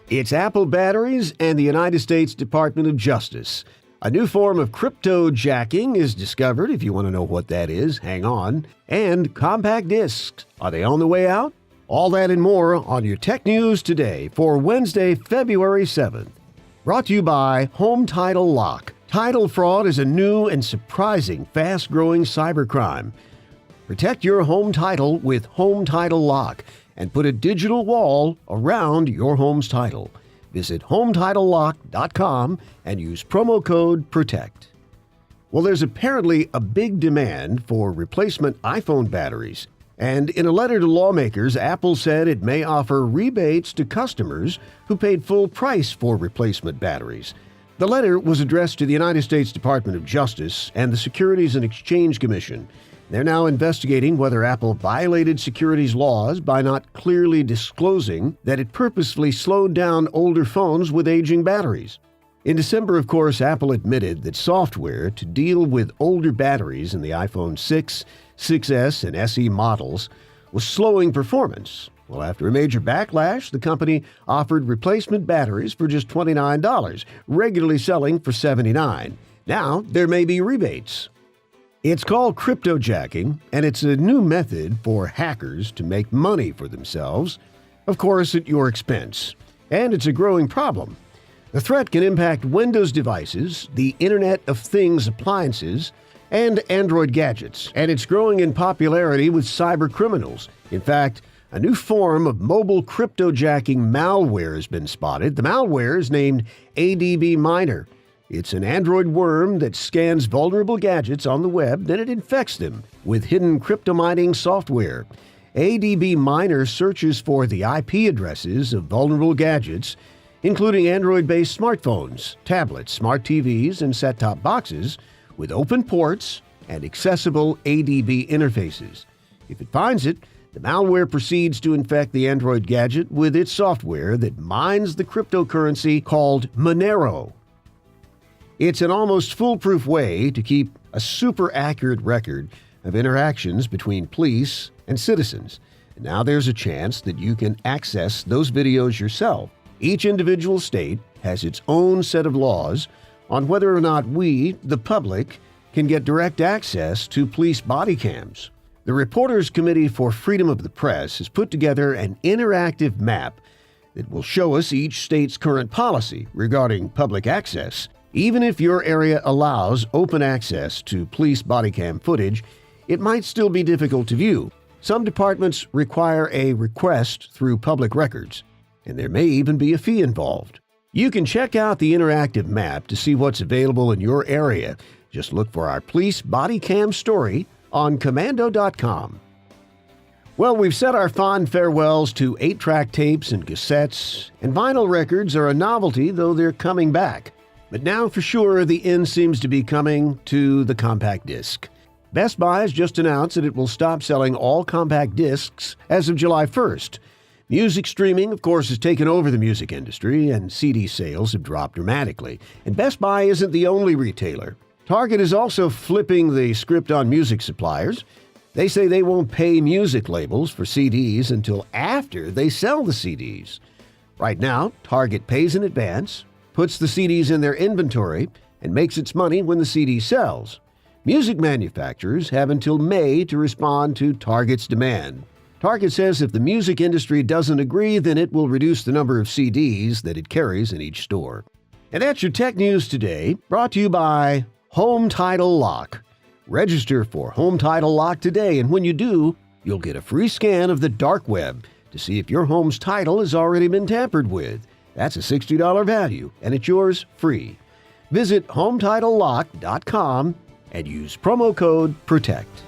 It's Apple batteries and the United States Department of Justice. A new form of cryptojacking is discovered. If you want to know what that is, hang on. And compact discs, are they on the way out? All that and more on your Tech News today for Wednesday, February 7th. Brought to you by Home Title Lock. Title fraud is a new and surprising fast-growing cybercrime. Protect your home title with Home Title Lock and put a digital wall around your home's title. Visit HometitleLock.com and use promo code PROTECT. Well, there's apparently a big demand for replacement iPhone batteries. And in a letter to lawmakers, Apple said it may offer rebates to customers who paid full price for replacement batteries. The letter was addressed to the United States Department of Justice and the Securities and Exchange Commission. They're now investigating whether Apple violated securities laws by not clearly disclosing that it purposefully slowed down older phones with aging batteries. In December, of course, Apple admitted that software to deal with older batteries in the iPhone 6, 6S, and SE models was slowing performance. Well, after a major backlash, the company offered replacement batteries for just $29, regularly selling for $79. Now, there may be rebates. It's called cryptojacking, and it's a new method for hackers to make money for themselves, of course at your expense. And it's a growing problem. The threat can impact Windows devices, the Internet of Things appliances, and Android gadgets, and it's growing in popularity with cyber criminals. In fact, a new form of mobile cryptojacking malware has been spotted. The malware is named ADB Miner. It's an Android worm that scans vulnerable gadgets on the web, then it infects them with hidden cryptomining software. ADB Miner searches for the IP addresses of vulnerable gadgets, including Android-based smartphones, tablets, smart TVs, and set-top boxes with open ports and accessible ADB interfaces. If it finds it, the malware proceeds to infect the Android gadget with its software that mines the cryptocurrency called Monero. It's an almost foolproof way to keep a super accurate record of interactions between police and citizens. And now there's a chance that you can access those videos yourself. Each individual state has its own set of laws on whether or not we, the public, can get direct access to police body cams. The Reporters Committee for Freedom of the Press has put together an interactive map that will show us each state's current policy regarding public access. Even if your area allows open access to police body cam footage, it might still be difficult to view. Some departments require a request through public records, and there may even be a fee involved. You can check out the interactive map to see what's available in your area. Just look for our police body cam story on Komando.com. Well, we've said our fond farewells to 8-track tapes and cassettes, and vinyl records are a novelty, though they're coming back. But now for sure, the end seems to be coming to the compact disc. Best Buy has just announced that it will stop selling all compact discs as of July 1st. Music streaming, of course, has taken over the music industry, and CD sales have dropped dramatically. And Best Buy isn't the only retailer. Target is also flipping the script on music suppliers. They say they won't pay music labels for CDs until after they sell the CDs. Right now, Target pays in advance, puts the CDs in their inventory, and makes its money when the CD sells. Music manufacturers have until May to respond to Target's demand. Target says if the music industry doesn't agree, then it will reduce the number of CDs that it carries in each store. And that's your Tech News today, brought to you by Home Title Lock. Register for Home Title Lock today, and when you do, you'll get a free scan of the dark web to see if your home's title has already been tampered with. That's a $60 value, and it's yours free. Visit HometitleLock.com and use promo code PROTECT.